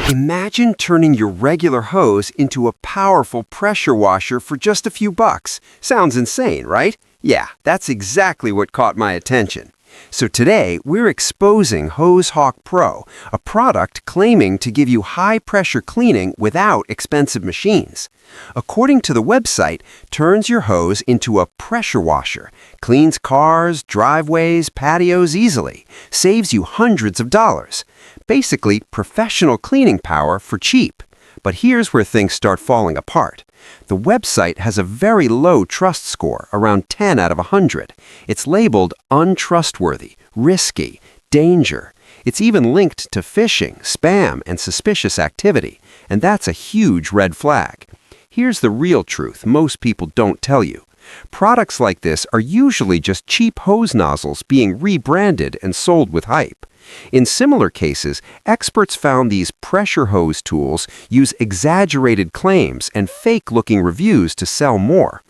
Imagine turning your regular hose into a powerful pressure washer for just a few bucks. Sounds insane, right? Yeah, that's exactly what caught my attention. So today, we're exposing Hosehawk Pro, a product claiming to give you high-pressure cleaning without expensive machines. According to the website, turns your hose into a pressure washer, cleans cars, driveways, patios easily, saves you hundreds of dollars. Basically, professional cleaning power for cheap. But here's where things start falling apart. The website has a very low trust score, around 10 out of 100. It's labeled untrustworthy, risky, danger. It's even linked to phishing, spam, and suspicious activity. And that's a huge red flag. Here's the real truth most people don't tell you. Products like this are usually just cheap hose nozzles being rebranded and sold with hype. In similar cases, experts found these pressure hose tools use exaggerated claims and fake-looking reviews to sell more.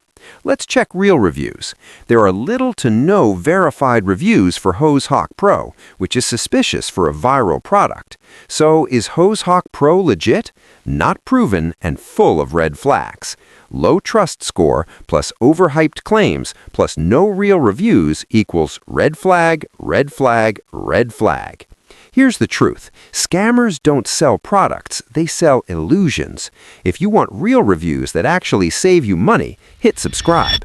Let's check real reviews. There are little to no verified reviews for Hosehawk Pro, which is suspicious for a viral product. So is Hosehawk Pro legit? Not proven and full of red flags. Low trust score plus overhyped claims plus no real reviews equals red flag, red flag, red flag. Here's the truth. Scammers don't sell products, they sell illusions. If you want real reviews that actually save you money, hit subscribe.